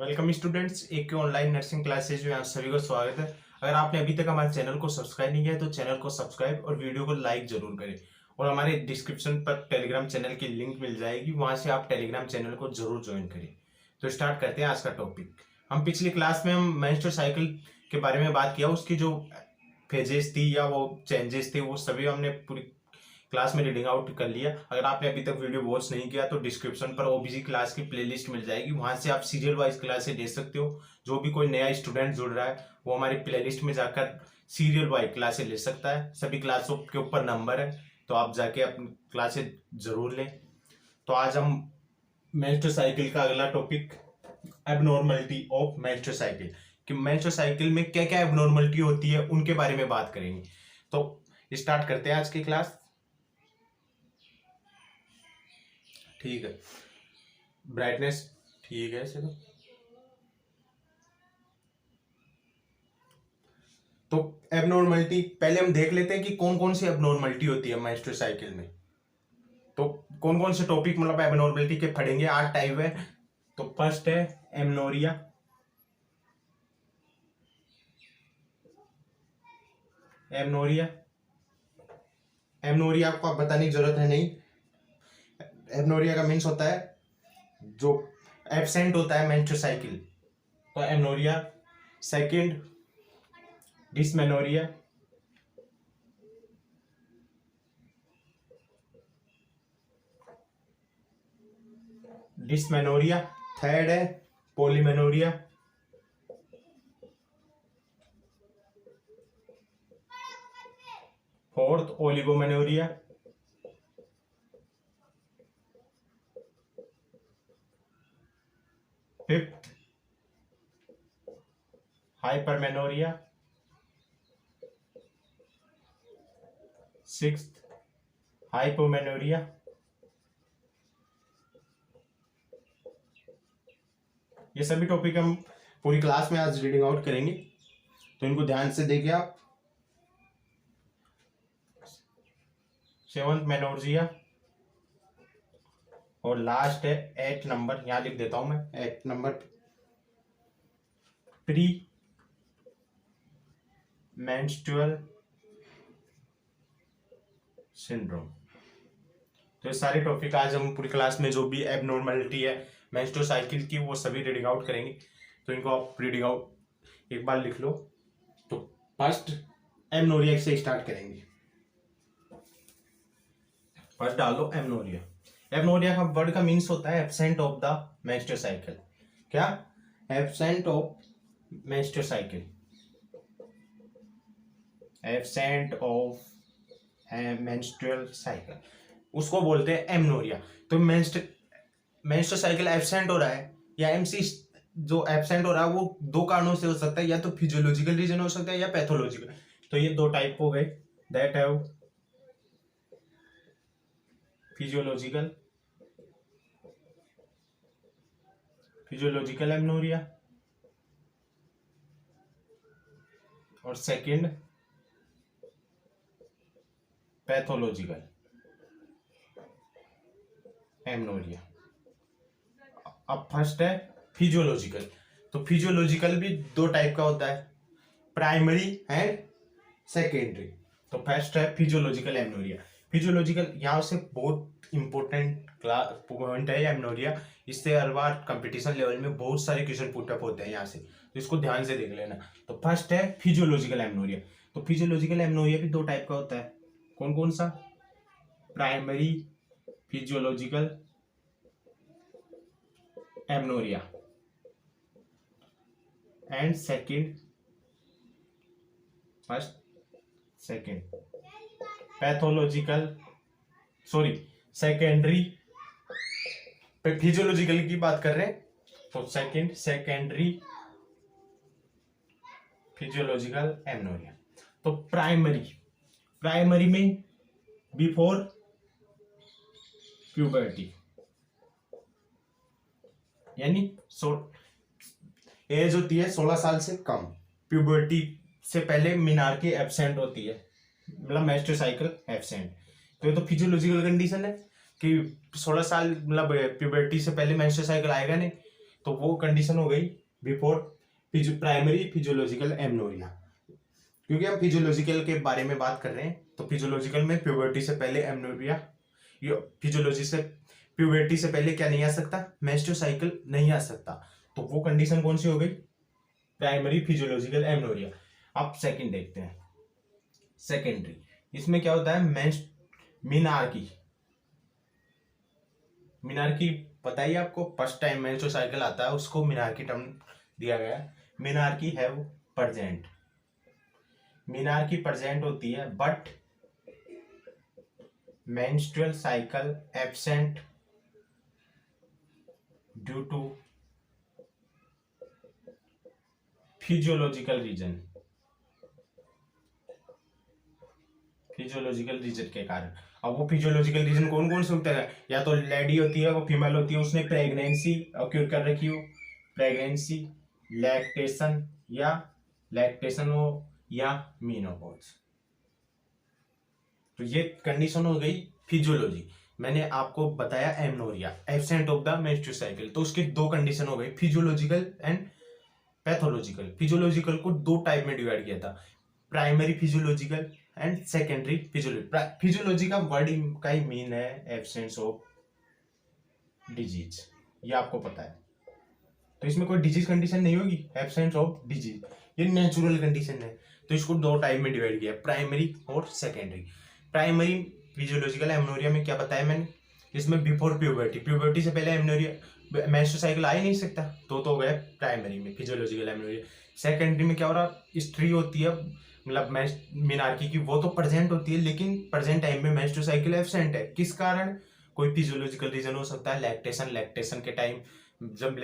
Welcome students, एक के online nursing classes में आप सभी का स्वागत है। अगर आपने अभी तक हमारे चैनल को सब्सक्राइब नहीं किया है तो चैनल को सब्सक्राइब और वीडियो को लाइक जरूर करें। और हमारे डिस्क्रिप्शन पर टेलीग्राम चैनल की लिंक मिल जाएगी, वहां से आप टेलीग्राम चैनल को जरूर ज्वाइन करें। तो स्टार्ट करते हैं आज का टॉपिक। हम पिछली क्लास में हम मेंस्ट्रुअल साइकिल के बारे में बात किया, उसकी जो फेजेस थी या वो चेंजेस थे वो सभी हमने पूरी क्लास में रीडिंग आउट कर लिया। अगर आपने अभी तक वीडियो वॉच नहीं किया तो डिस्क्रिप्शन पर ओबीसी क्लास की प्लेलिस्ट मिल जाएगी, वहां से आप सीरियल वाइज क्लासेस देख सकते हो। जो भी कोई नया स्टूडेंट जुड़ रहा है वो हमारी प्लेलिस्ट में जाकर सीरियल वाइज क्लासेस ले सकता है। सभी क्लासों के ऊपर नंबर है, तो आप जाके अपनी क्लासेस जरूर लें। तो आज हम मेंस्ट्रुअल साइकिल का अगला topic abnormality of menstrual cycle, कि मेंस्ट्रुअल साइकिल में क्या क्या एबनॉर्मलिटी होती है उनके बारे में बात करेंगे। तो स्टार्ट करते हैं आज की क्लास। ठीक है, ब्राइटनेस ठीक है इसे। तो एबनॉर्मलिटी पहले हम देख लेते हैं कि कौन कौन सी एबनॉर्मलिटी होती है मेंस्ट्रुअल साइकिल में। तो कौन कौन से टॉपिक मतलब एबनॉर्मलिटी के पढ़ेंगे, 8 टाइप है। तो फर्स्ट है एमनोरिया। एमनोरिया एमनोरिया आपको बताने की जरूरत है नहीं। एमनोरिया का मीन्स होता है जो एब्सेंट होता है मेंस्ट्रुअल साइकिल, तो amenorrhoea. Second dysmenorrhoea. Dysmenorrhoea. Third है polymenorrhoea. Fourth oligomenorrhoea. Fifth hypermenorrhoea. Sixth hypomenorrhoea. ये सभी टॉपिक हम पूरी क्लास में आज रीडिंग आउट करेंगे, तो इनको ध्यान से देखिए आप। सेवंथ मेनोरिया और लास्ट है 8 नंबर, यहां लिख देता हूं मैं 8 नंबर, प्री मेंस्ट्रुअल सिंड्रोम। तो ये सारे टॉपिक आज हम पूरी क्लास में जो भी एबनॉर्मलिटी है मेंस्ट्रुअल साइकिल की वो सभी रीडिंग आउट करेंगे। तो इनको आप रीडिंग आउट एक बार लिख लो। तो फर्स्ट एमनोरिया से स्टार्ट करेंगे। फर्स्ट डाल दो एमनोरिया। एमनोरिया का वर्ड का मीन्स होता है absent of the menstrual cycle. क्या? Absent of menstrual cycle. Absent of menstrual cycle उसको बोलते हैं एमनोरिया। तो मेंस्ट्रुअल साइकिल एब्सेंट हो रहा है या एमसी जो एब्सेंट हो रहा है वो दो कारणों से हो सकता है, या तो फिजियोलॉजिकल रीजन हो सकता है या पैथोलॉजिकल। तो ये दो टाइप हो गए, दैट हैव फिजियोलॉजिकल एमनोरिया और सेकंड पैथोलॉजिकल एमनोरिया। अब फर्स्ट है फिजियोलॉजिकल। तो फिजियोलॉजिकल भी दो टाइप का होता है, प्राइमरी एंड सेकेंडरी। तो फर्स्ट है फिजियोलॉजिकल एमनोरिया। फिजियोलॉजिकल यहाँ से बहुत इंपॉर्टेंट पॉइंट है एमनोरिया। इससे हर बार कंपटीशन लेवल में बहुत सारे क्वेश्चन पुट अप होते हैं यहाँ से, तो इसको ध्यान से देख लेना। तो फर्स्ट है फिजियोलॉजिकल एमनोरिया। तो फिजियोलॉजिकल एमनोरिया भी दो टाइप का होता है, कौन कौन सा? Primary physiological amenorrhoea and second pathological secondary. Physiological की बात कर रहे हैं तो सेकेंडरी फिजियोलॉजिकल एमनोरिया। तो प्राइमरी में बिफोर प्यूबर्टी, यानी एज होती है 16 साल से कम, प्यूबर्टी से पहले मीनार की एब्सेंट होती है, मतलब मेंस्ट्रुअल साइकिल एब्सेंट। तो ये तो फिजियोलॉजिकल कंडीशन है कि 16 साल मतलब प्यूबर्टी से पहले मेंस्ट्रुअल साइकिल आएगा नहीं। तो वो कंडीशन हो गई बिफोर प्राइमरी फिजियोलॉजिकल एमनोरिया। क्योंकि हम फिजियोलॉजिकल के बारे में बात कर रहे हैं, तो फिजियोलॉजिकल में प्यूबर्टी से पहले एमनोरिया, फिजियोलॉजी से प्यूबर्टी से पहले क्या नहीं आ सकता, मेंस्ट्रुअल साइकिल नहीं आ सकता। तो वो कंडीशन कौन सी हो गई, प्राइमरी फिजियोलॉजिकल एमनोरिया। अब सेकंड देखते हैं, सेकेंडरी। इसमें क्या होता है, मिनार्की। मिनार्की पता ही आपको, फर्स्ट टाइम मेंस्ट्रुअल साइकिल आता है उसको मिनार्की टर्म दिया गया है। Menarche have present, menarche present होती है but menstrual cycle absent due to physiological reason, physiological reason के कारण। अब वो फिजियोलॉजिकल रीजन कौन कौन से होते हैं, या तो लेडी होती है, वो फीमेल होती है, उसने प्रेगनेंसी ऑक्यूर कर रखी हो, प्रेगनेंसी, लैक्टेशन हो, या मीनोपॉज। तो ये कंडीशन हो गई फिजियोलॉजी। मैंने आपको बताया amenorrhoea, absent of the menstrual cycle, तो उसकी दो कंडीशन हो गई, फिजियोलॉजिकल एंड पैथोलॉजिकल। फिजियोलॉजिकल को दो टाइप में डिवाइड किया था, primary physiological and secondary physiology. Physiology का वर्ड का ही मीन है एब्सेंस ऑफ डिजीज, ये आपको पता है। तो इसमें कोई डिजीज कंडीशन नहीं होगी, एब्सेंस ऑफ डिजीज, ये नेचुरल कंडीशन है। तो इसको दो टाइप में डिवाइड किया, प्राइमरी और सेकेंडरी। प्राइमरी फिजियोलॉजिकल एमनोरिया में क्या बताया मैंने, इसमें बिफोर प्यूबर्टी, प्यूबर्टी से पहले एमनोरिया मेंस्ट्रुअल साइकिल आ ही नहीं सकता, तो हो गया प्राइमरी में फिजियोलॉजिकल एमनोरिया। सेकेंडरी में क्या हो रहा, स्त्री होती है, मतलब मिनार्की की, वो तो प्रेजेंट होती है, लेकिन प्रेजेंट टाइम में मेंस्ट्रुअल साइकिल एब्सेंट है। किस कारण, कोई फिजियोलॉजिकल रीजन हो सकता है, लैक्टेशन के टाइम जब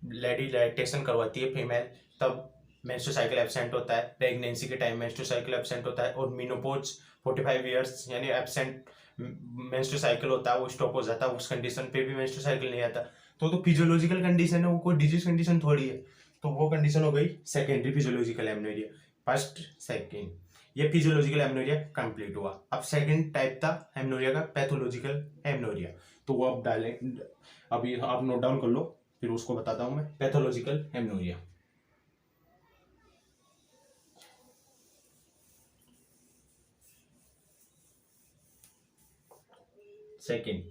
लेडी लैक्टेशन करवाती है फीमेल, तब मेंस्ट्रुअल साइकिल एब्सेंट होता है, प्रेगनेंसी के टाइम मेंस्ट्रुअल साइकिल एब्सेंट होता है, और मीनोपॉज 45 इयर्स यानी एब्सेंट मेंस्ट्रुअल साइकिल होता है, वो स्टॉप हो जाता है, उस कंडीशन पे भी मेंस्ट्रुअल साइकिल नहीं आता। तो फिजियोलॉजिकल कंडीशन है, वो कोई डिजीज कंडीशन थोड़ी है। तो वो कंडीशन हो गई secondary physiological amenorrhoea. First second, ये फिजियोलॉजिकल एमनोरिया कंप्लीट हुआ। अब सेकंड टाइप था एमनोरिया का, पैथोलॉजिकल एमनोरिया। तो वो अब डालें, अभी आप नोट डाउन कर लो, फिर उसको बताता हूं मैं। Pathological amenorrhoea, second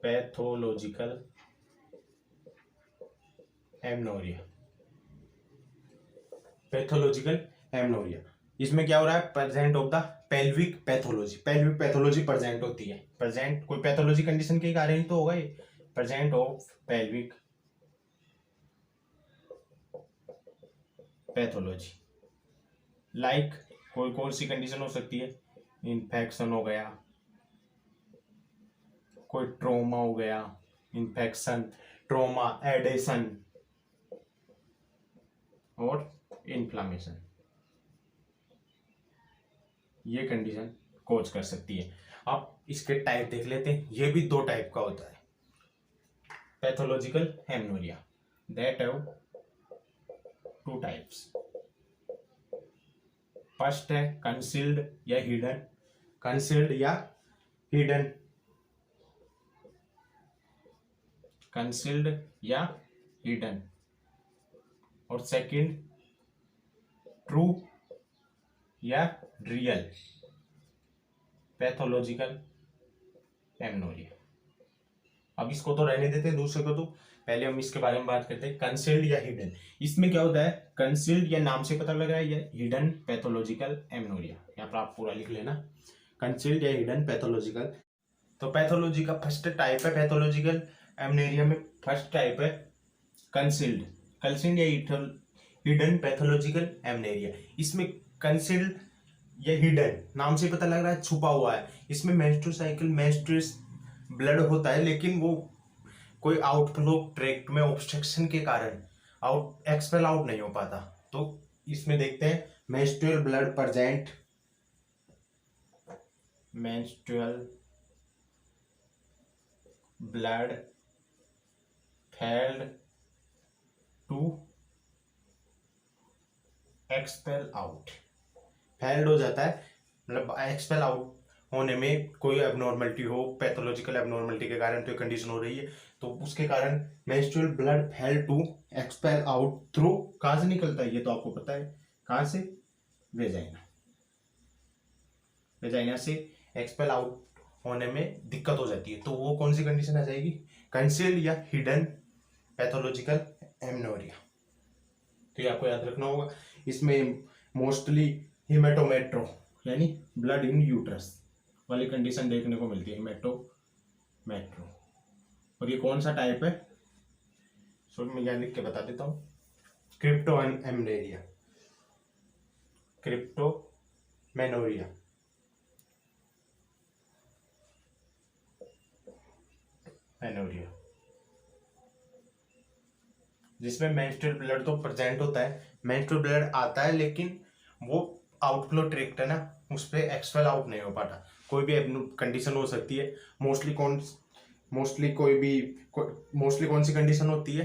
pathological amenorrhoea, pathological amenorrhoea. इसमें क्या हो रहा है, present of the pelvic pathology, pelvic pathology present होती है, प्रेजेंट कोई पैथोलॉजी कंडीशन के कारण ही तो होगा ये, present of pelvic pathology. Like कोई कौन सी कंडीशन हो सकती है, इन्फेक्शन हो गया, कोई ट्रोमा हो गया, इन्फेक्शन, ट्रोमा, एडेशन और इन्फ्लामेशन, ये कंडीशन कोज कर सकती है। अब इसके टाइप देख लेते हैं, ये भी दो टाइप का होता है pathological amenorrhoea, that have two types. First है कंसील्ड या हिडन, कंसील्ड या हिडन, कंसील्ड या हिडन। और सेकंड ट्रू या रियल पैथोलॉजिकल एमनोरिया। अब इसको तो रहने देते हैं, दूसरे को तो पहले हम इसके बारे में बात करते हैं, कंसील्ड या हिडन। इसमें क्या होता है, कंसील्ड या नाम से पता लग रहा है, या हिडन पैथोलॉजिकल एमनोरिया, यहाँ पर आप पूरा लिख लेना, कंसील्ड या हिडन पैथोलॉजिकल। तो पैथोलॉजी का फर्स्ट टाइप है, पैथोलॉजिकल एमनोरिया में फर्स्ट टाइप है कंसील्ड, कंसील्ड या हिडन पैथोलॉजिकल एमनोरिया। इसमें कंसील्ड या हिडन नाम से पता लग रहा है, छुपा हुआ है। इसमें मेंस्ट्रुअल साइकिल, मेंस्ट्रुअस ब्लड होता है, लेकिन वो कोई आउटफ्लो ट्रैक्ट में ऑब्स्ट्रक्शन के कारण एक्सपेल आउट नहीं हो पाता। तो इसमें देखते हैं menstrual blood present, menstrual blood failed to expel out, failed हो जाता है, मतलब एक्सपेल आउट होने में कोई एबनॉर्मलिटी हो, पैथोलॉजिकल एबनॉर्मलिटी के कारण तो कंडीशन हो रही है, तो उसके कारण menstrual blood fail to expel out through, कहाँ से निकलता है ये तो आपको पता है, कहाँ से, वेजाइना। वेजाइना से एक्सपेल आउट होने में दिक्कत हो जाती है, तो वो कौन सी कंडीशन आ जाएगी, कंसील्ड या हिडन पैथोलॉजिकल एमनोरिया। तो ये आपको याद रखना होगा। इसमें मोस्टली हिमेटोमेट्रो यानी ब्लड इन यूट्रस वाली कंडीशन देखने को मिलती है, हिमेटोमेट्रो। और ये कौन सा टाइप है, सो मैं यहाँ लिख के बता देता हूँ, क्रिप्टोमेनोरिया, क्रिप्टोमेनोरिया, एनोरिया, जिसमें मेंस्ट्रुअल ब्लड तो प्रेजेंट होता है, मेंस्ट्रुअल ब्लड आता है लेकिन वो आउटफ्लो ट्रैक्ट है ना, उस पर एक्सपेल आउट नहीं हो पाता। कोई भी कंडीशन हो सकती है, मोस्टली कौन सी कंडीशन होती है,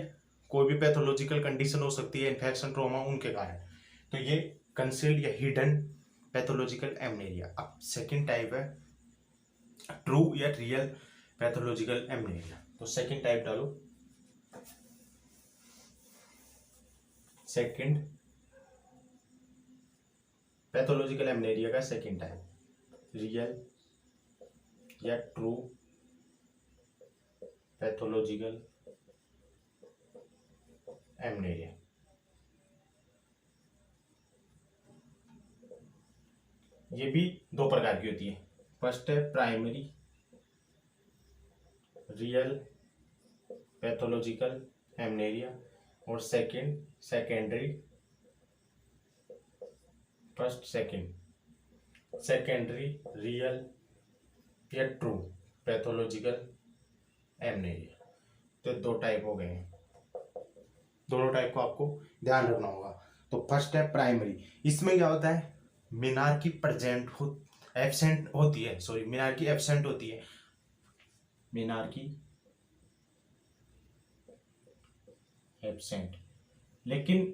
कोई भी पैथोलॉजिकल कंडीशन हो सकती है, इन्फेक्शन, ट्रॉमा, उनके कारण। तो ये कंसील्ड या हिडन पैथोलॉजिकल एमनेरिया। अब सेकंड टाइप है ट्रू या रियल पैथोलॉजिकल एमनेरिया। तो सेकंड टाइप डालो, सेकंड पैथोलॉजिकल एमनेरिया का सेकंड टाइप, रियल या ट्रू पैथोलॉजिकल एमनेरिया। ये भी दो प्रकार की होती है। फर्स्ट है प्राइमरी रियल पैथोलॉजिकल एमनेरिया, और सेकेंडरी, फर्स्ट सेकेंडरी रियल या ट्रू पैथोलॉजिकल एमनेरिया। तो दो टाइप हो गए हैं, दोनों टाइप को आपको ध्यान रखना होगा। तो फर्स्ट है प्राइमरी, इसमें क्या होता है, मिनार्की एब्सेंट होती है, सॉरी मिनार्की एब्सेंट होती है, मिनार्की एब्सेंट, लेकिन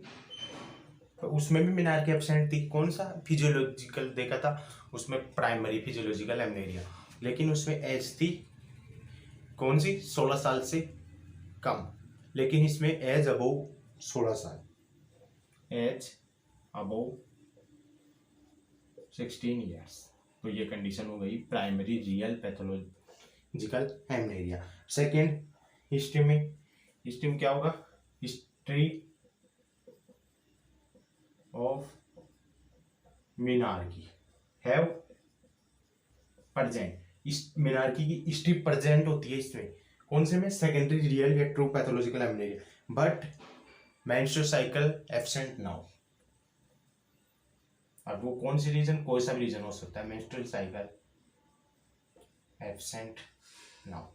तो उसमें भी मिनार्की एब्सेंट थी। कौन सा, फिजियोलॉजिकल देखा था उसमें, प्राइमरी फिजियोलॉजिकल एमनेरिया, लेकिन उसमें एज थी कौन सी, 16 साल से कम, लेकिन इसमें एज अबव 16 साल, एज अबव 16 ईयर्स। तो ये कंडीशन हो गई primary real pathological amenorrhoea. Second history में क्या होगा, history of menarche have present, इस मिनार्की की हिस्ट्री प्रेजेंट होती है इसमें, कौन से में, सेकेंडरी रियल या true pathological amenorrhoea, but menstrual cycle absent now. अब वो कौन सी रीजन, कोई सा भी रीजन हो सकता है, मेंस्ट्रुअल साइकिल एब्सेंट नाउ।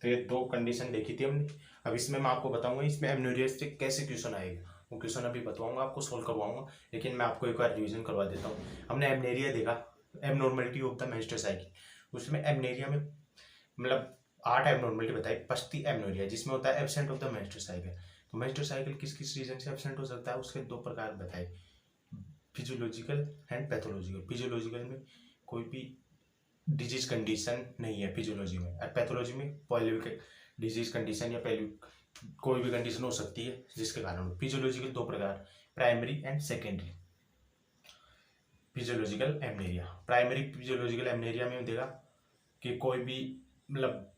तो ये दो कंडीशन देखी थी हमने। अब इसमें मैं आपको बताऊंगा इसमें एमनेरिया से कैसे क्वेश्चन आएगा, वो क्वेश्चन अभी बताऊंगा आपको, सोल्व करवाऊंगा, लेकिन मैं आपको एक बार रिवीजन करवा देता हूँ। हमने एमनेरिया देखा, abnormality of the menstrual cycle, उसमें एमनेरिया में मतलब 8 एबनॉर्मलिटी बताई। फर्स्ट थी एमनेरिया, जिसमें होता है absent of the menstrual cycle. तो मेंस्ट्रुअल साइकिल किस किस रीजन से एब्सेंट हो सकता है, उसके दो प्रकार बताए, फिजियोलॉजिकल एंड पैथोलॉजिकल। फिजियोलॉजिकल में कोई भी डिजीज कंडीशन नहीं है फिजियोलॉजी में, और पैथोलॉजी में पॉलिटिक डिजीज कंडीशन या कोई भी कंडीशन हो सकती है जिसके कारण। फिजियोलॉजिकल दो प्रकार, primary and secondary physiological amenorrhoea. Primary physiological amenorrhoea में देखा कि कोई भी मतलब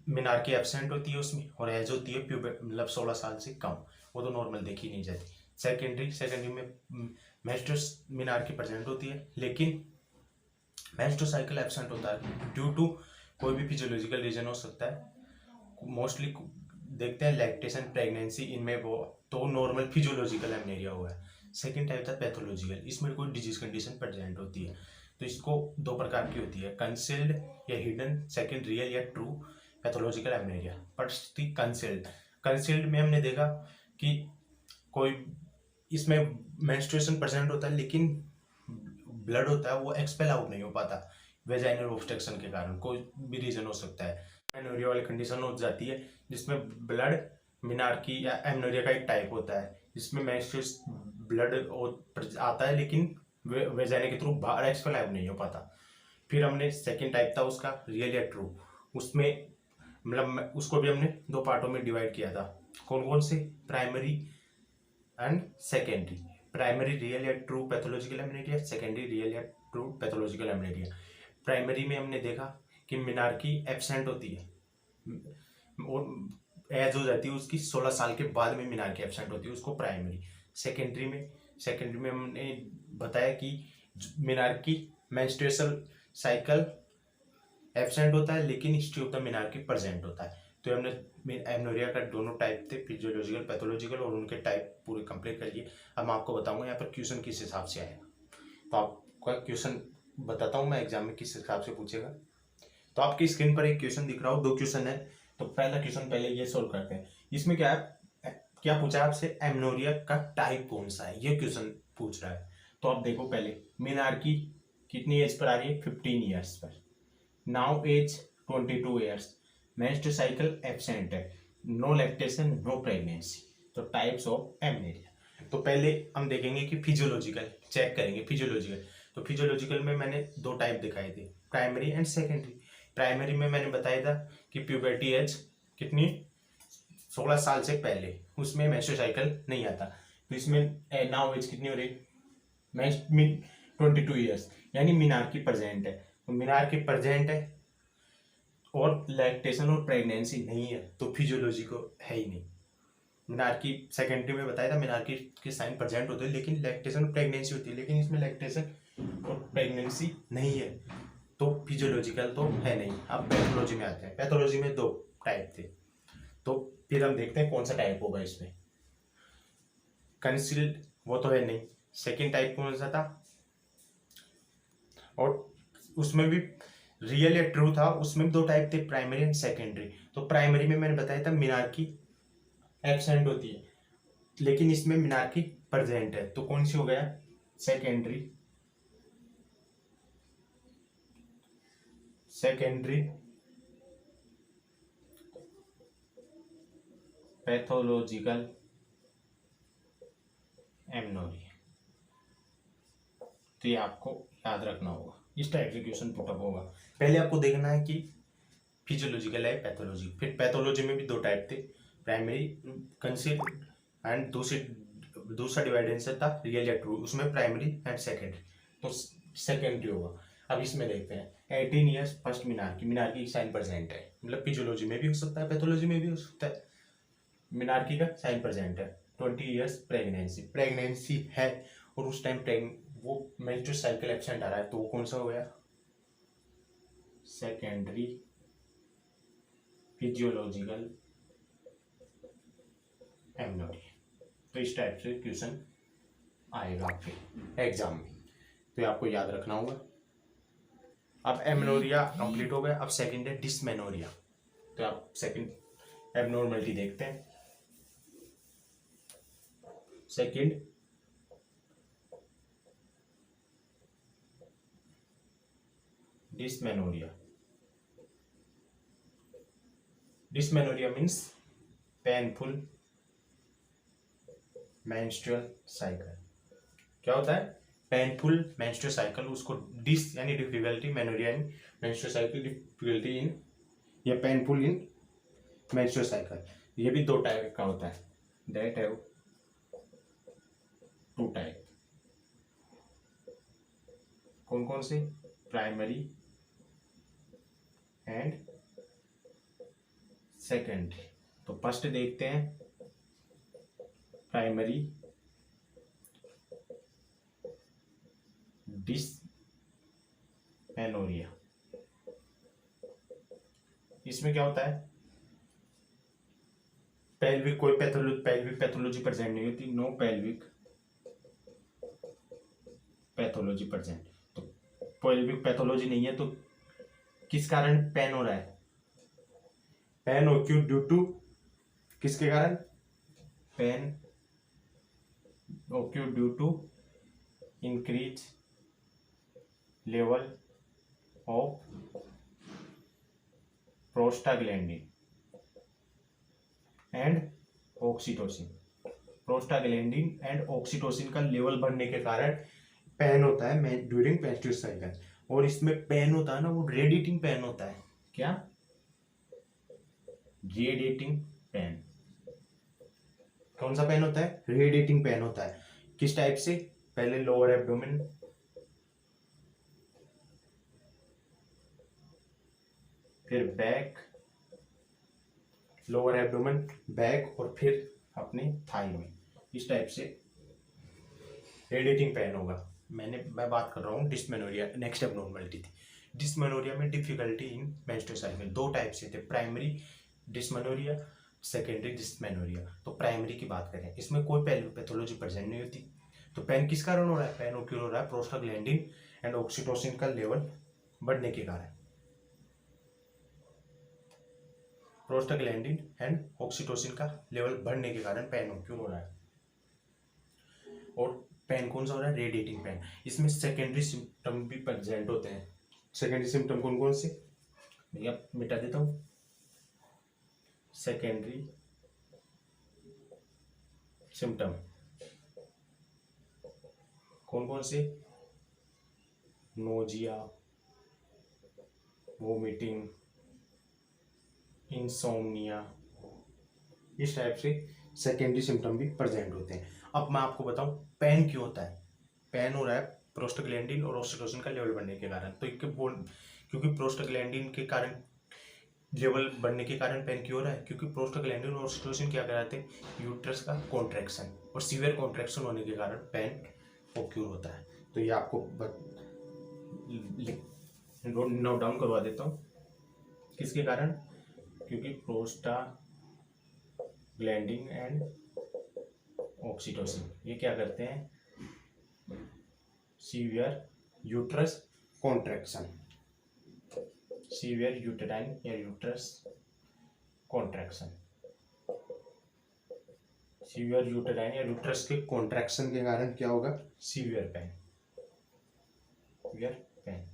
मिनार्की एब्सेंट होती है उसमें, और एज होती है मतलब 16 साल से कम, वो तो नॉर्मल देखी नहीं जाती। सेकेंडरी में मेंस्ट्रुअल मिनार्की प्रेजेंट होती है, लेकिन मेंस्ट्रुअल साइकिल एब्सेंट होता है ड्यू टू कोई भी फिजियोलॉजिकल रीजन हो सकता है। मोस्टली देखते हैं लैक्टेशन, प्रेगनेंसी, इनमें वो तो नॉर्मल फिजियोलॉजिकल एमनेरिया हुआ है। सेकेंड टाइप था पैथोलॉजिकल, इसमें कोई डिजीज कंडीशन प्रेजेंट होती है। तो इसको दो प्रकार की होती है, कंसील्ड या हिडन, सेकेंड रियल या ट्रू पैथोलॉजिकल एमनेरिया। फर्स्ट थी कंसील्ड में हमने देखा कि कोई इसमें मेंस्ट्रुएशन प्रेजेंट होता है लेकिन ब्लड होता है वो एक्सपेल आउट नहीं हो पाता वेजाइनल ऑब्स्ट्रक्शन के कारण, कोई भी रीजन हो सकता है। एमनोरिया वाली कंडीशन हो जाती है जिसमें ब्लड मिनार्की या एमनोरिया का एक टाइप होता है जिसमें मेंस्ट्रुअल ब्लड आता है लेकिन वेजाइना के थ्रू बाहर एक्सपेल आउट नहीं हो पाता। फिर हमने सेकेंड टाइप था उसका रियल या ट्रू, उसमें मतलब उसको भी हमने दो पार्टों में डिवाइड किया था। कौन कौन से? Primary and secondary. Primary real या true pathological amenorrhoea, secondary real या ट्रू पैथोलॉजिकल एमनेरिया। प्राइमरी में हमने देखा कि मिनार्की एब्सेंट होती है और एज हो जाती है उसकी 16 साल के बाद में मिनार्की एब्सेंट होती है, उसको प्राइमरी। सेकेंडरी में हमने बताया कि मिनार्की मेंस्ट्रुअल साइकिल एब्सेंट होता है लेकिन history of the menarche present होता है। तो हमने एमनोरिया का दोनों टाइप थे, फिजियोलॉजिकल पैथोलॉजिकल, और उनके टाइप पूरे कंप्लीट कर लिए। अब मैं आपको बताऊंगा यहाँ पर क्वेश्चन किस हिसाब से आएगा। तो आपका क्वेश्चन बताता हूँ मैं एग्जाम में किस हिसाब से पूछेगा। तो आपकी स्क्रीन पर एक क्वेश्चन दिख रहा हो, दो क्वेश्चन है। तो पहला क्वेश्चन पहले ये सोल्व करते हैं। इसमें क्या पूछा आपसे? एमनोरिया का टाइप कौन सा है, ये क्वेश्चन पूछ रहा है। तो आप देखो पहले मिनार्की कितनी एज पर आ रही है? 15 ईयर्स पर। Now age 22 years. Menstrual cycle absent है, नो लैक्टेशन, नो प्रेगनेंसी। तो टाइप्स ऑफ एमनेरिया। तो पहले हम देखेंगे कि फिजियोलॉजिकल चेक करेंगे। फिजियोलॉजिकल, तो फिजियोलॉजिकल में मैंने दो टाइप दिखाए थे, प्राइमरी एंड सेकेंडरी। प्राइमरी में मैंने बताया था कि प्यूबर्टी एज कितनी? 16 साल से पहले, उसमें मेंस्ट्रुअल साइकिल नहीं आता। तो इसमें नाउ एज कितनी हो रही? 22 ईयर्स, यानी मिनार्की प्रेजेंट है। तो मिनार्की प्रेजेंट है और लैक्टेशन और प्रेगनेंसी नहीं है, तो फिजियोलॉजी को है ही नहीं। मिनार्की सेकेंडरी में बताया था मिनार्की के साइन प्रेजेंट होते हैं लेकिन लैक्टेशन और प्रेगनेंसी होती है, लेकिन इसमें लैक्टेशन और प्रेगनेंसी नहीं है, तो फिजियोलॉजिकल तो है नहीं। अब पैथोलॉजी में आते हैं। पैथोलॉजी में दो टाइप थे, तो फिर हम देखते हैं कौन सा टाइप होगा इसमें। कंसील्ड वो तो है नहीं। सेकेंड टाइप कौन सा था? और उसमें भी रियल या ट्रू था, उसमें भी दो टाइप थे, प्राइमरी एंड सेकेंडरी। तो प्राइमरी में मैंने बताया था मिनार्की एब्सेंट होती है लेकिन इसमें मिनार्की प्रेजेंट है, तो कौन सी हो गया? सेकेंडरी। Secondary pathological amenorrhoea. तो ये आपको याद रखना होगा, इस टाइप से क्वेश्चन पुटअप होगा। पहले आपको देखना है कि फिजियोलॉजिकल है, पैथोलॉजी। फिर पैथोलॉजी में भी दो टाइप थे, प्राइमरी कंसील एंड दूसरा डिवाइडेंस था रियल या ट्रू, उसमें प्राइमरी एंड सेकेंडरी, तो सेकेंडरी होगा। अब इसमें देखते हैं 18 years first menarche sign present है, मतलब फिजियोलॉजी में भी हो सकता है, पैथोलॉजी में भी हो सकता है। मिनार्की का साइन प्रेजेंट है। 20 ईयर्स प्रेगनेंसी है और उस टाइम वो मेंस्ट्रुअल साइकिल एब्सेंट आ रहा है, तो वो कौन सा हो गया? Secondary physiological amenorrhoea. तो इस टाइप से क्वेश्चन आएगा आपके एग्जाम में, तो आपको याद रखना होगा। अब एमनोरिया कंप्लीट हो गया। अब सेकंड है डिसमेनोरिया। तो आप सेकंड एबनॉर्मलिटी देखते हैं। Second dysmenorrhoea. Dysmenorrhea means painful menstrual cycle. क्या होता है? पेनफुल मेंस्ट्रुअल साइकिल, उसको डिस यानी डिफिकल्टी, मेनोरिया यानी मेंस्ट्रुअल साइकिल डिफिकल्टी इन या पेनफुल इन मेंस्ट्रुअल साइकिल। ये भी दो टाइप का होता है, दैट हैव टू टाइप। कौन कौन से? Primary and secondary. तो फर्स्ट देखते हैं प्राइमरी डिसमेनोरिया। इसमें क्या होता है? पेल्विक पैथोलॉजी प्रेजेंट नहीं होती, नो पेल्विक पैथोलॉजी प्रेजेंट। तो पेल्विक पैथोलॉजी नहीं है, तो किस कारण पेन हो रहा है? पेन ओक्यूट ड्यू टू किसके कारण? Pain acute due to increase level of prostaglandin and oxytocin. Prostaglandin and oxytocin का लेवल बढ़ने के कारण पेन होता है ड्यूरिंग मेंस्ट्रुअल साइकिल। और इसमें पेन होता है ना, वो रेडिएटिंग पेन होता है। क्या? Radiating pain. कौन सा पेन होता है? रेडिएटिंग पेन होता है। किस टाइप से? पहले लोअर एब्डोमेन, फिर बैक, लोअर एब्डोमेन, बैक, और फिर अपने थाई में। इस टाइप से रेडिएटिंग पेन होगा। मैं बात कर रहा हूँ डिस्मेनोरिया, नेक्स्ट एब्नॉर्मलिटी थी। डिस्मेनोरिया में डिफिकल्टी इन मेंस्ट्रुअल साइकिल। दो टाइप से थे, प्राइमरी डिस्मेनोरिया, सेकेंडरी डिस्मेनोरिया। तो प्राइमरी की बात करें, इसमें कोई पेल्विक पैथोलॉजी प्रेजेंट नहीं होती। तो पेन किस कारण हो रहा है? पेन क्यों हो रहा है? प्रोस्टाग्लैंडिन एंड ऑक्सीटोसिन का लेवल बढ़ने के कारण। प्रोस्टाग्लैंडिन एंड ऑक्सीटोसिन का लेवल बढ़ने के कारण पेन क्यों हो रहा है। और पेन कौन सा हो रहा है? Radiating pain. इसमें सेकेंडरी सिम्टम भी प्रेजेंट होते हैं। सेकेंडरी सिम्टम कौन कौन से? भैया मिटा देता हूँ। सेकेंडरी सिम्टम कौन कौन से? नोजिया, वोमिटिंग, इंसोम्निया, इस टाइप से सेकेंडरी सिम्टम भी प्रेजेंट होते हैं। अब मैं आपको बताऊं पेन क्यों होता है। पेन हो रहा है प्रोस्टाग्लैंडिन और ऑक्सीटोसिन का लेवल बढ़ने के कारण। तो क्योंकि प्रोस्टाग्लैंडिन के कारण लेवल बढ़ने के कारण पेन क्यों हो रहा है? क्योंकि प्रोस्टाग्लैंडिन और ऑक्सीटोसिन क्या कराते हैं? यूट्रस का कॉन्ट्रैक्शन, और सीवियर कॉन्ट्रैक्शन होने के कारण पेन ओक्यूर होता है। तो ये आपको नोट डाउन करवा देता हूँ। किसके कारण? क्योंकि प्रोस्टाग्लैंडिन एंड ऑक्सीटोसिन ये क्या करते हैं? Severe uterus contraction, severe uterine या यूट्रस कॉन्ट्रैक्शन, सीवियर यूटेराइन या यूट्रस के कॉन्ट्रैक्शन के कारण क्या होगा? Severe pain, severe pain.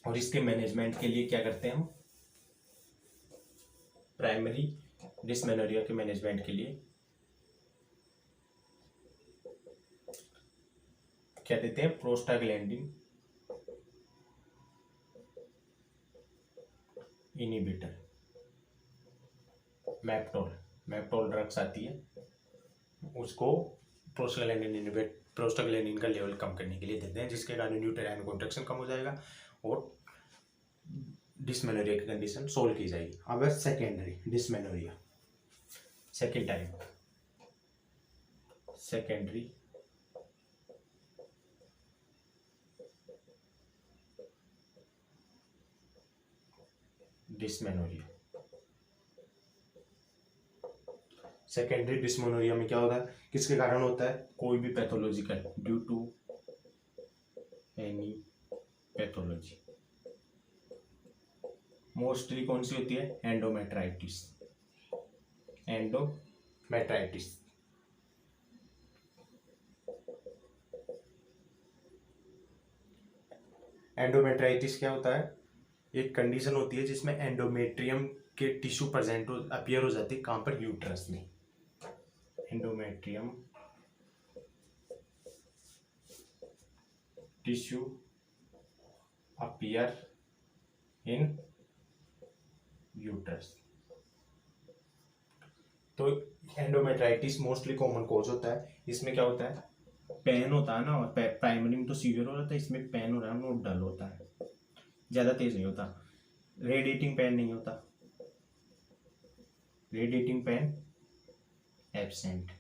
और इसके मैनेजमेंट के लिए क्या करते हैं हम? प्राइमरी डिस्मेनोरिया के मैनेजमेंट के लिए क्या देते हैं? प्रोस्टाग्लैंडिन इनिबिटर, मैप्टोल ड्रग्स आती है, उसको प्रोस्टाग्लैंडिन का लेवल कम करने के लिए देते हैं, जिसके कारण यूटेराइन कॉन्ट्रैक्शन कम हो जाएगा और डिस्मेनोरिया की कंडीशन सोल्व की जाएगी। अब secondary dysmenorrhea, second type, secondary dysmenorrhea. Secondary dysmenorrhea में क्या होता है? किसके कारण होता है? कोई भी pathological, due to any pathology. Mostly कौन सी होती है? Endometritis, endometritis. एंडोमेट्राइटिस क्या होता है? एक कंडीशन होती है जिसमें एंडोमेट्रियम के टिश्यू प्रेजेंट अपीयर हो जाती है। कहां पर? यूट्रस में। Endometrium tissue appear in uterus. तो एंडोमेट्राइटिस मोस्टली कॉमन कॉज होता है। इसमें क्या होता है? पेन होता है ना, और प्राइमरी में तो सीवियर हो रहा था, इसमें पेन हो रहा है, वो डल होता है, ज्यादा तेज नहीं होता। रेडिएटिंग पेन नहीं होता, रेडिएटिंग पेन एब्सेंट।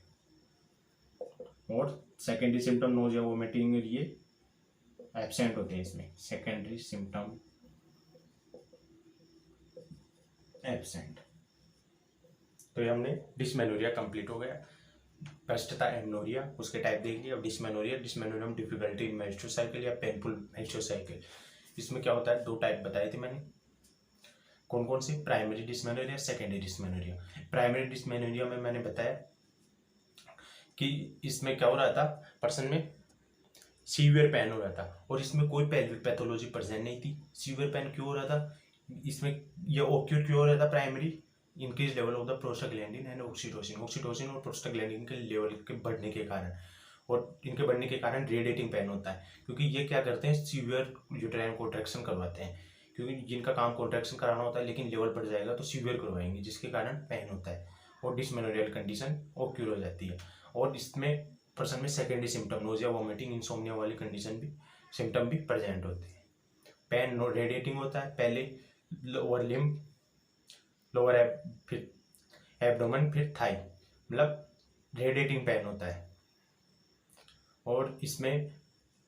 और सेकेंडरी सिम्टम नोजिया, वोमिटिंग, ये एब्सेंट होते हैं इसमें। Secondary symptom absent. तो ये हमने डिस्मेनोरिया कंप्लीट हो गया। फर्स्ट था एमनोरिया, उसके टाइप देख लिया। अब डिस्मेनोरिया में डिफिकल्टी इन मेंस्ट्रुअल साइकिल या पेनफुल मेंस्ट्रुअल साइकिल। इसमें क्या होता है? दो टाइप बताए थे मैंने। कौन कौन सी? Primary dysmenorrhoea, secondary dysmenorrhoea. Primary dysmenorrhoea में मैंने बताया कि इसमें क्या हो रहा था? पर्सन में सीवियर पेन हो रहा था, और इसमें कोई पेल्विक पैथोलॉजी प्रेजेंट नहीं थी। सीवियर पेन क्यों हो रहा था? इसमें ये ओक्यूर क्यों हो रहा था? Primary increase level of the prostaglandin and oxytocin, oxytocin और प्रोस्टाग्लैंडिन के लेवल के बढ़ने के कारण। और इनके बढ़ने के कारण रेडिएटिंग पेन होता है, क्योंकि ये क्या करते हैं, सीवियर यूटेराइन कॉन्ट्रैक्शन करवाते हैं, क्योंकि जिनका काम कॉन्ट्रैक्शन कराना होता है लेकिन लेवल बढ़ जाएगा तो सीवियर करवाएंगे, जिसके कारण पेन होता है और डिसमेनोरियल कंडीशन ओक्यूर हो जाती है। और इसमें पर्सन में secondary symptom nausea, vomiting, insomnia वाली कंडीशन भी सिम्टम भी प्रेजेंट होते हैं। पेन रेडिएटिंग होता है, पहले लोअर लिम्ब, लोअर फिर एब्डोमेन, फिर थाई, मतलब रेडिएटिंग पेन होता है। और इसमें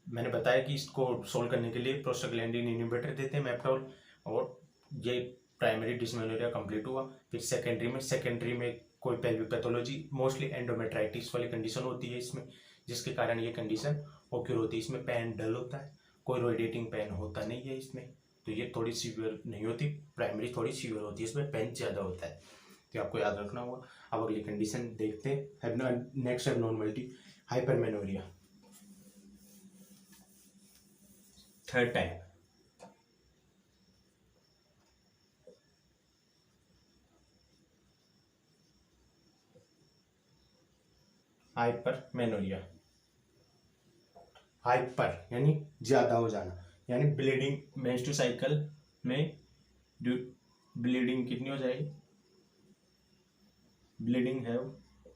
मैंने बताया कि इसको सोल्व करने के लिए प्रोस्टाग्लैंडिन इनहिबिटर देते हैं, मेप्टोल, और ये प्राइमरी डिस्मेनोरिया कंप्लीट हुआ। फिर सेकेंडरी में कोई पेल्विक पैथोलॉजी, मोस्टली एंडोमेट्राइटिस वाली कंडीशन होती है इसमें, जिसके कारण ये कंडीशन ओक्यूर होती है। इसमें पेन डल होता है, कोई रेडिएटिंग पेन होता नहीं है इसमें, तो ये थोड़ी सीवियर नहीं होती, प्राइमरी थोड़ी सीवियर होती है, इसमें पेन ज़्यादा होता है, तो आपको याद रखना होगा। अब अगली कंडीशन देखते हैं, next abnormality hypermenorrhoea, third type. Hypermenorrhoea, hyper यानी ज्यादा हो जाना, यानी ब्लीडिंग मेंस्ट्रुअल साइकिल में ब्लीडिंग कितनी हो जाएगी, ब्लीडिंग है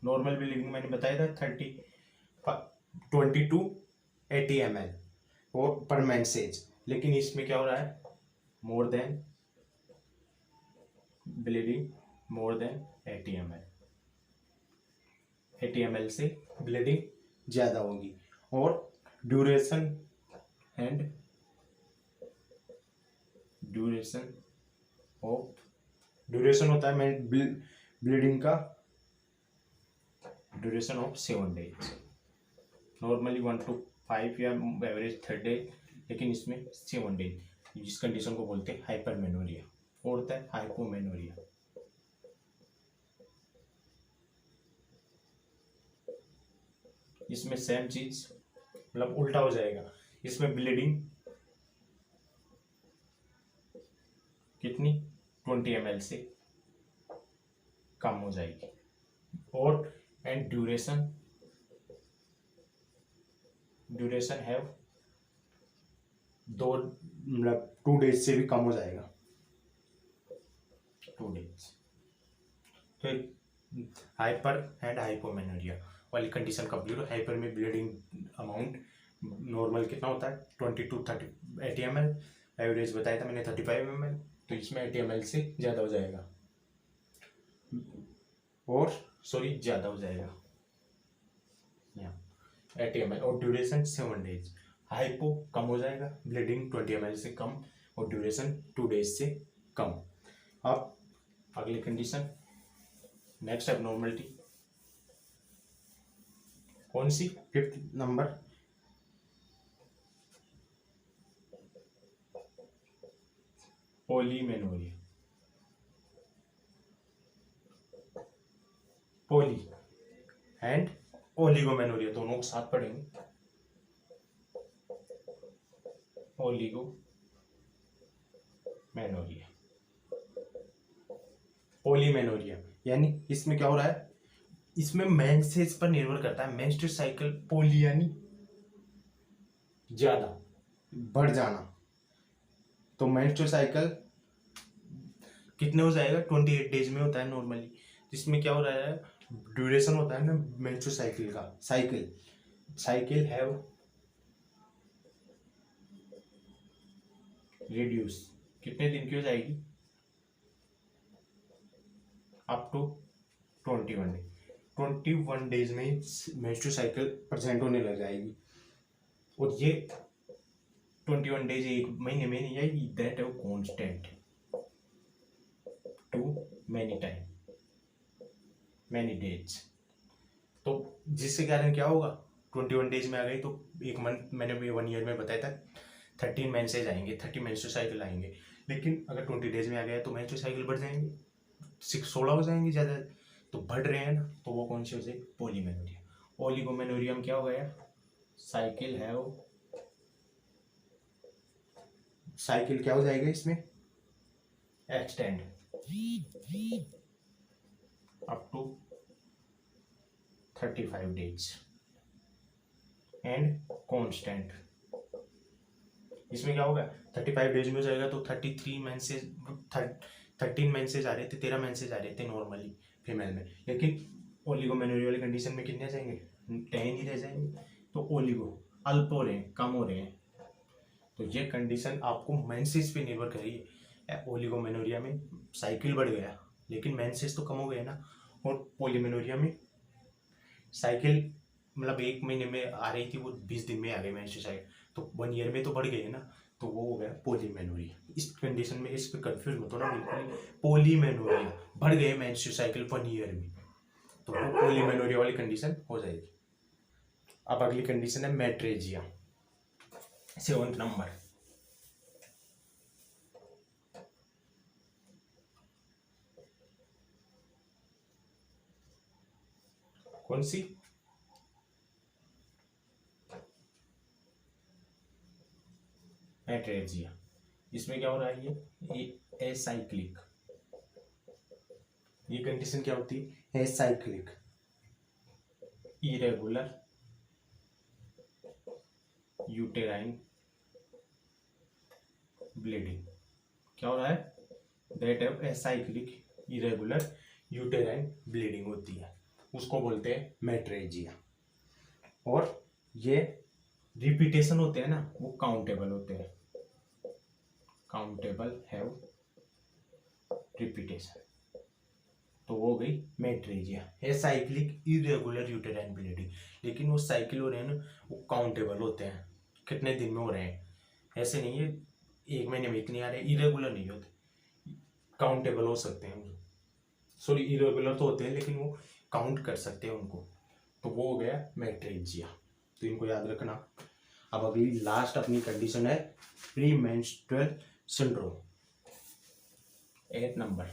नॉर्मल ब्लीडिंग मैंने बताया था 20 to 80 ml और पर मेंसेज, लेकिन इसमें क्या हो रहा है, more than bleeding more than 80 ml, 80 ml से ब्लीडिंग ज़्यादा होगी। और ड्यूरेशन एंड ड्यूरेशन होता है मैं ब्लीडिंग का duration of 7 days, normally 1 to 5 या एवरेज 3 day, लेकिन इसमें 7 days, जिस कंडीशन को बोलते हैं हाइपरमेनोरिया। फोर्थ है हाइपोमेनोरिया, इसमें सेम चीज मतलब उल्टा हो जाएगा, इसमें ब्लीडिंग कितनी 20 ml से कम हो जाएगी। और एंड ड्यूरेशन है 2 मतलब 2 days से भी कम हो जाएगा, 2 days। तो हाइपर एंड हाइपोमेनोरिया वाली कंडीशन कंप्लीट हो। हाइपर में ब्लीडिंग अमाउंट नॉर्मल कितना होता है 20 to 80 ml, एवरेज बताया था मैंने 35 ml, तो इसमें 80 ml से ज़्यादा हो जाएगा, और सॉरी ज़्यादा हो जाएगा 80 ml, और ड्यूरेशन 7 days। हाइपो कम हो जाएगा, ब्लीडिंग 20 ml से कम और ड्यूरेशन 2 days से कम। अब अगली कंडीशन नेक्स्ट एबनॉर्मलिटी कौन सी, 5th number, polymenorrhoea, poly and oligomenorrhoea दोनों को साथ पढ़ेंगे, ओलिगोमेनोरिया, पॉलीमेनोरिया, यानी इसमें क्या हो रहा है, इसमें मेंसेज पर निर्भर करता है, मेंस्ट्रुअल साइकिल पॉली यानी ज्यादा बढ़ जाना, तो मेंस्ट्रुअल साइकिल कितने हो जाएगा 28 days में होता है नॉर्मली, जिसमें क्या हो रहा है, ड्यूरेशन होता है ना मेंस्ट्रुअल साइकिल का, साइकिल हैव रिड्यूस, कितने दिन की हो जाएगी, अप टू 21 days में मेंस्ट्रुअल साइकिल प्रेजेंट होने लग जाएगी, और ये 21 days एक महीने में नहीं आएगी, दैट है कांस्टेंट टू मैनी डेज, तो जिसके कारण क्या होगा 21 days में आ गई तो एक मंथ, मैंने 1 year में बताया था 13 मेंसेज आएंगे, 30 मेंस्ट्रुअल साइकिल आएंगे, लेकिन अगर 20 days में आ गया तो मेंस्ट्रुअल साइकिल बढ़ जाएंगे, 16 हो जाएंगे ज़्यादा, तो बढ़ रहे हैं ना, तो वो कौन सी हो जाएगी पॉलीमेनोरिया। ओलिगोमेनोरिया में क्या हो गया, साइकिल क्या हो जाएगा इसमें extend up to 35 days, and constant. इसमें क्या होगा, 35 डेज में हो जाएगा तो 33 मेंसेज 13 मेंसेज आ रहे थे, 13 मेंसेज आ रहे थे नॉर्मली फीमेल में, लेकिन ओलिगोमेनोरिया वाली कंडीशन में कितने आ जाएंगे, 10 ही रह जाएंगे। तो ओलिगो अल्प हो रहे हैं, कम हो रहे हैं, तो ये कंडीशन आपको मेंसेज पे निर्भर कर रही है। ओलिगोमेनोरिया में साइकिल बढ़ गया लेकिन मेंसेज तो कम हो गए ना, और पॉलीमेनोरिया में साइकिल मतलब 1 महीने में आ रही थी वो 20 दिन में आ गई मेंस्ट्रुअल साइकिल, तो 1 ईयर में तो बढ़ गई है ना, तो वो हो गया पॉलीमेनोरिया। इस कंडीशन में इस पे कंफ्यूज मत होना बिल्कुल, पॉलीमेनोरिया बढ़ गए मेंस्ट्रुअल साइकिल 1 ईयर में, तो वो पॉलीमेनोरिया वाली कंडीशन हो जाएगी। अब अगली कंडीशन है मेट्रेजिया, 7th नंबर। कौन सी, मेट्रेजिया। इसमें क्या हो रहा है, ये एसाइक्लिक, ये कंडीशन क्या होती है, एसाइक्लिक इरेगुलर यूटेराइन ब्लीडिंग। क्या हो रहा है, that have acyclic irregular uterine bleeding होती है, उसको बोलते हैं मेट्रेजिया। और ये रिपीटेशन होते हैं ना, वो काउंटेबल होते हैं, काउंटेबल हैव रिपीटेशन, तो हो गई मेट्रेजिया। है साइक्लिक इरेगुलर यूटेराइन ब्लीडिंग, लेकिन वो साइकिल हो रहे हैं ना, वो काउंटेबल होते हैं, कितने दिन में हो रहे हैं, ऐसे नहीं है 1 महीने में इतने आ रहे हैं, इरेगुलर नहीं होते, काउंटेबल हो सकते हैं, सॉरी इरेगुलर तो होते हैं लेकिन वो काउंट कर सकते हैं उनको, तो वो हो गया मेट्रेजिया, तो इनको याद रखना। अब अगली लास्ट अपनी कंडीशन है pre menstrual syndrome, 8 number.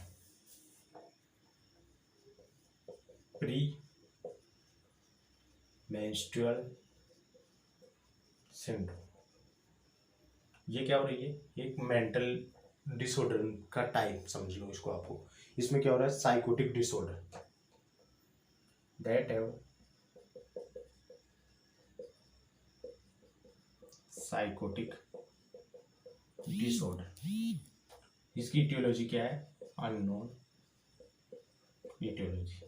Pre menstrual syndrome, ये क्या हो रही है, एक मेंटल डिसऑर्डर का टाइप समझ लो इसको आपको। इसमें क्या हो रहा है, psychotic disorder, that have psychotic disorder. इसकी इटियोलॉजी क्या है, अननोन इटियोलॉजी,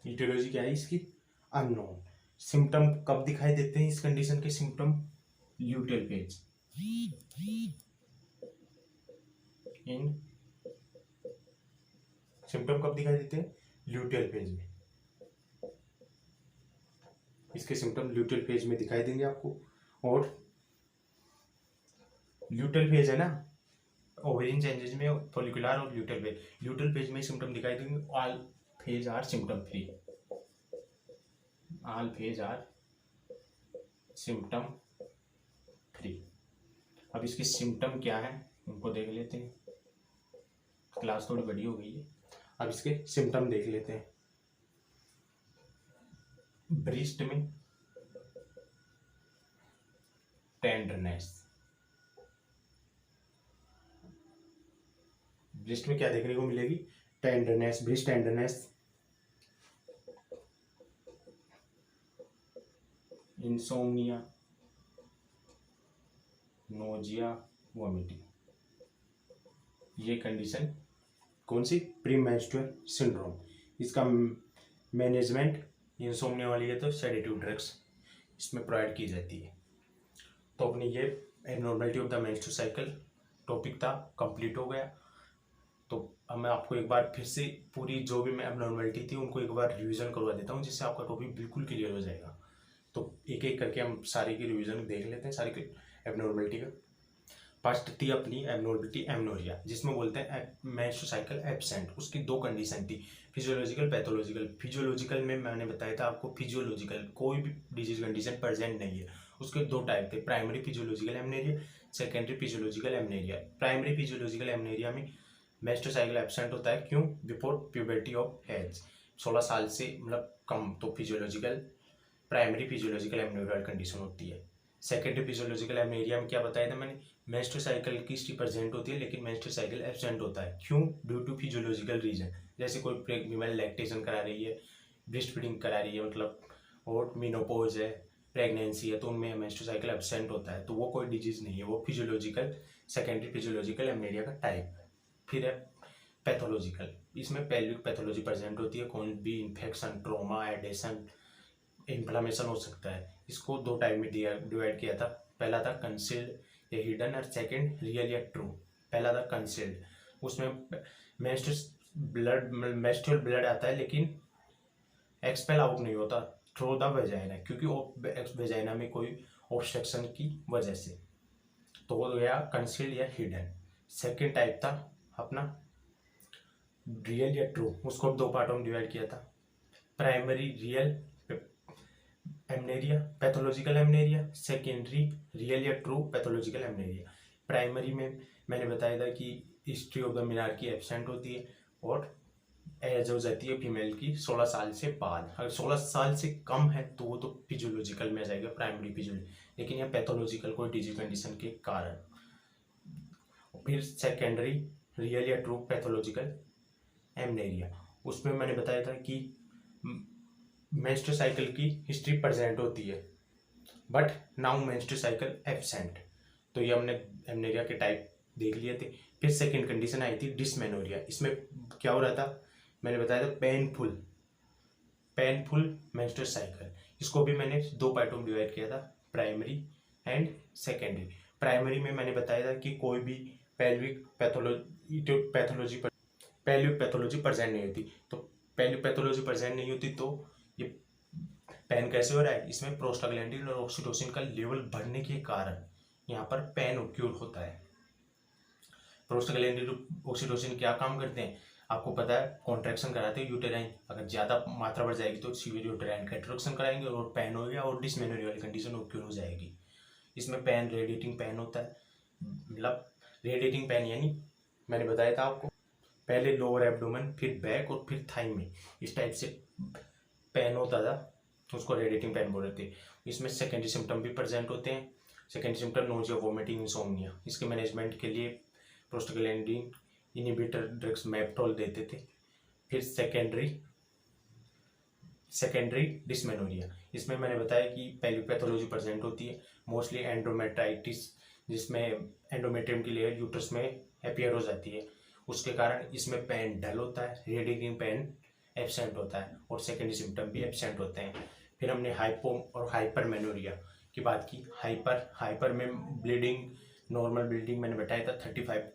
इटियोलॉजी क्या है इसकी, अननोन। सिम्टम कब दिखाई देते हैं इस कंडीशन के, सिम्टम ल्यूटेल पेज, इन सिम्टम कब दिखाई देते हैं, ल्यूटेल पेज में, इसके सिम्टम ल्यूटेल पेज में दिखाई देंगे आपको। और ल्यूटेल पेज है ना, ओवेरियन चेंजेस में फॉलिकुलर और ल्यूटेल पेज में सिम्टम दिखाई देंगे। All phase are symptom free, all phase are symptom free. अब इसके सिम्टम क्या है उनको देख लेते हैं, क्लास थोड़ी बड़ी हो गई है, अब इसके सिम्टम देख लेते हैं। ब्रेस्ट में टेंडरनेस, ब्रेस्ट में क्या देखने को मिलेगी, tenderness, breast tenderness, insomnia, nausea, vomiting, ये कंडीशन कौन सी, प्री मेंस्ट्रुअल सिंड्रोम। इसका मैनेजमेंट इंसोम्निया वाली है तो सेडेटिव ड्रग्स इसमें प्रोवाइड की जाती है। तो अपनी ये abnormality of the menstrual cycle topic था, कंप्लीट हो गया। तो अब मैं आपको एक बार फिर से पूरी जो भी मैं एबनॉर्मलिटी थी उनको एक बार रिवीजन करवा देता हूँ, जिससे आपका टॉपिक बिल्कुल क्लियर हो जाएगा। तो एक एक करके हम सारी की रिवीजन देख लेते हैं, सारी की एबनॉर्मलिटी का। फर्स्ट थी अपनी एबनॉर्मलिटी एमनोरिया, जिसमें बोलते हैं मेंस्ट्रुअल साइकिल एब्सेंट। उसकी 2 कंडीशन थी, फिजियोलॉजिकल, पैथोलॉजिकल। फिजियोलॉजिकल में मैंने बताया था आपको, फिजियोलॉजिकल कोई भी डिजीज कंडीशन प्रेजेंट नहीं है। उसके 2 टाइप थे, primary physiological amenorrhoea, secondary physiological amenorrhoea. Primary physiological amenorrhoea में मेंस्ट्रुअल साइकिल एब्सेंट होता है, क्यों, बिफोर प्यूबर्टी ऑफ एज, 16 साल से मतलब कम, तो फिजियोलॉजिकल प्राइमरी फिजियोलॉजिकल एमनोरियल कंडीशन होती है। सेकेंडरी फिजियोलॉजिकल एमनेरिया में क्या बताया था मैंने, मेंस्ट्रुअल साइकिल की हिस्ट्री प्रेजेंट होती है लेकिन मेंस्ट्रुअल साइकिल एब्सेंट होता है, क्यों, ड्यू टू फिजियोलॉजिकल रीजन। जैसे कोई फीमेल लैक्टेशन करा रही है, ब्रेस्ट फीडिंग करा रही है, मतलब और मीनोपॉज है, प्रेगनेंसी है, तो उनमें मेंस्ट्रुअल साइकिल एब्सेंट होता है, तो वो कोई डिजीज नहीं है, वो फिजियोलॉजिकल सेकेंडरी फिजियोलॉजिकल एमनेरिया का टाइप है। फिर है पैथोलॉजिकल, इसमें पेल्विक पैथोलॉजी प्रेजेंट होती है, कौन भी इन्फेक्शन, ट्रोमा, एडेशन, इन्फ्लामेशन हो सकता है। इसको दो टाइप में डिवाइड किया था, पहला था कंसील्ड या हिडन और सेकंड रियल या ट्रू। पहला था कंसील्ड, उसमें मेंस्ट्रुअल ब्लड आता है लेकिन एक्सपेल आउट नहीं होता थ्रू द वेजाइना, क्योंकि वेजाइना में कोई ऑब्स्ट्रक्शन की वजह से, तो वो गया कंसील्ड या हिडन। सेकंड टाइप था अपना रियल या ट्रू, उसको दो पार्टों में डिवाइड किया था, primary real amenorrhoea, pathological amenorrhoea, secondary real या ट्रू पैथोलॉजिकल एमनेरिया। प्राइमरी में मैंने बताया था कि history of the menarche absent होती है और एज हो जाती है फीमेल की 16 साल से बाद। अगर 16 साल से कम है तो वो तो फिजियोलॉजिकल में आ जाएगा, प्राइमरी फिजियोलॉजी, लेकिन यह पैथोलॉजिकल कोई डिजीज कंडीशन के कारण। फिर सेकेंडरी रियल या ट्रू पैथोलॉजिकल एमनेरिया, उसमें मैंने बताया था कि मेंस्ट्रुअल साइकिल की हिस्ट्री प्रेजेंट होती है but now menstrual cycle absent, तो ये हमने एमनेरिया के टाइप देख लिए थे। फिर सेकंड कंडीशन आई थी डिस्मेनोरिया, इसमें क्या हो रहा था मैंने बताया था पेनफुल मेंस्ट्रुअल साइकिल। इसको भी मैंने दो पार्टों में डिवाइड किया था, प्राइमरी एंड सेकेंडरी। प्राइमरी में मैंने बताया था कि कोई भी पेल्विक पैथोलॉजी प्रेजेंट नहीं होती, तो पेल्विक पैथोलॉजी प्रेजेंट नहीं होती तो ये पेन कैसे हो रहा है, इसमें प्रोस्टाग्लैंडिन और ऑक्सीटोसिन का लेवल बढ़ने के कारण यहाँ पर पेन ओक्यूर होता है। प्रोस्टाग्लैंडिन ऑक्सीटोसिन क्या काम करते हैं आपको पता है, कॉन्ट्रैक्शन कराते हैं यूटेराइन, अगर ज़्यादा मात्रा बढ़ जाएगी तो सीवियर यूटेराइन कंट्रैक्शन कराएंगे और पेन हो गया और डिस्मेनोरिया वाली कंडीशन ओक्यूर हो जाएगी। इसमें पेन रेडिएटिंग पेन होता है, मतलब रेडिएटिंग पेन यानी मैंने बताया था आपको पहले लोअर एब्डोमेन फिर बैक और फिर थाई में इस टाइप से पेन होता था, उसको रेडिएटिंग पेन बोल रहे थे। इसमें सेकेंडरी सिम्टम भी प्रेजेंट होते हैं, secondary symptom nausea, vomiting, insomnia. इसके मैनेजमेंट के लिए प्रोस्टाग्लैंडिन इनिबिटर ड्रग्स मेप्टोल देते थे। फिर सेकेंडरी डिस्मेनोरिया, इसमें मैंने बताया कि पेल्विक पैथोलॉजी प्रेजेंट होती है, मोस्टली एंडोमेट्राइटिस, जिसमें एंडोमेट्रियम की लेयर यूट्रस में अपीयर हो जाती है, उसके कारण इसमें पेन डल होता है, रेडिएटिंग पेन एब्सेंट होता है और सेकेंडरी सिम्टम भी एब्सेंट होते हैं। फिर हमने हाइपो और हाइपरमेनोरिया की बात की। हाइपर में ब्लीडिंग, नॉर्मल ब्लीडिंग मैंने बताया था 35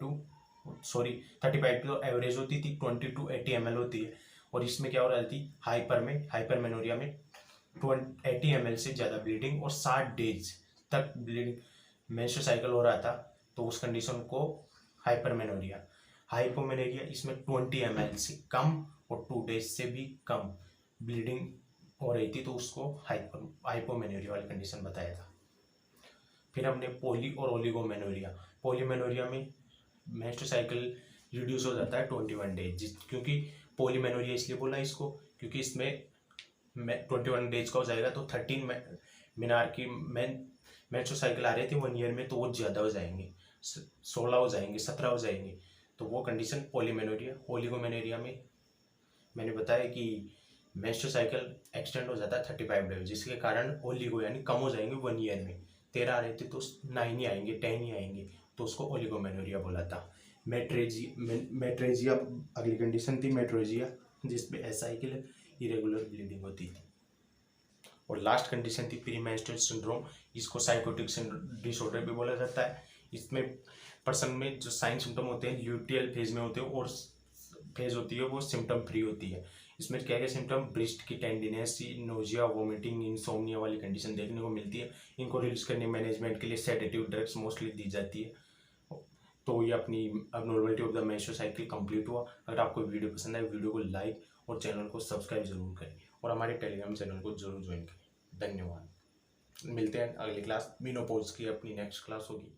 तो एवरेज होती थी, 20 to 80 ml होती है, और इसमें क्या हो रहा थी हाइपरमेनोरिया में 80 ml से ज़्यादा ब्लीडिंग और 60 डेज तक ब्लीडिंग मेंस्ट्रुअल साइकिल हो रहा था, तो उस कंडीशन को हाइपरमेनोरिया। हाइपोमेनोरिया इसमें 20 ml से कम और 2 डेज से भी कम ब्लीडिंग हो रही थी, तो उसको हाइपोमेनोरिया वाली कंडीशन बताया था। फिर हमने पोली और ओलिगोमेनोरिया। पोलीमेनोरिया में मेंस्ट्रुअल साइकिल रिड्यूस हो जाता है 21 डेज, क्योंकि पोलीमेनोरिया इसलिए बोला इसको क्योंकि इसमें 21 डेज का हो जाएगा तो 13 मीनार की मेंस्ट्रुअल साइकिल आ रही थी 1 ईयर में, तो वो ज़्यादा हो जाएंगे, 16 हो जाएंगे, 17 हो जाएंगे, तो वो कंडीशन पोलीमेनोरिया। ओलिगोमेनोरिया में मैंने बताया कि मेंस्ट्रुअल साइकिल एक्सटेंड हो जाता है 35 डेज, जिसके कारण ओलिगो यानी कम हो जाएंगे 1 ईयर में, 13 आ रहे थे तो 9 ही आएंगे, 10 ही आएंगे, तो उसको ओलिगोमेनोरिया बोला था। मेट्रेजिया अगली कंडीशन थी, मेट्रेजिया, जिसमें एसाइकिल इरेगुलर ब्लीडिंग होती थी। और लास्ट कंडीशन थी प्री मेंस्ट्रुअल सिंड्रोम, इसको साइकोटिक डिसऑर्डर भी बोला जाता है। इसमें पर्सन में जो साइन सिम्टम होते हैं ल्यूटियल फेज में होते हैं और फेज होती है वो सिम्टम फ्री होती है। इसमें क्या क्या सिम्टम, ब्रेस्ट की टेंडिनेस, नोजिया, वोमिटिंग, इंसोम्निया वाली कंडीशन देखने को मिलती है। इनको रिलीज करने मैनेजमेंट के लिए सेडेटिव ड्रग्स मोस्टली दी जाती है। तो ये अपनी abnormality of the menstrual cycle complete हुआ। अगर आपको वीडियो पसंद आए वीडियो को लाइक और चैनल को सब्सक्राइब जरूर करें और हमारे टेलीग्राम चैनल को जरूर ज्वाइन करें। धन्यवाद। मिलते हैं अगली क्लास, मीनोपॉज की अपनी नेक्स्ट क्लास होगी।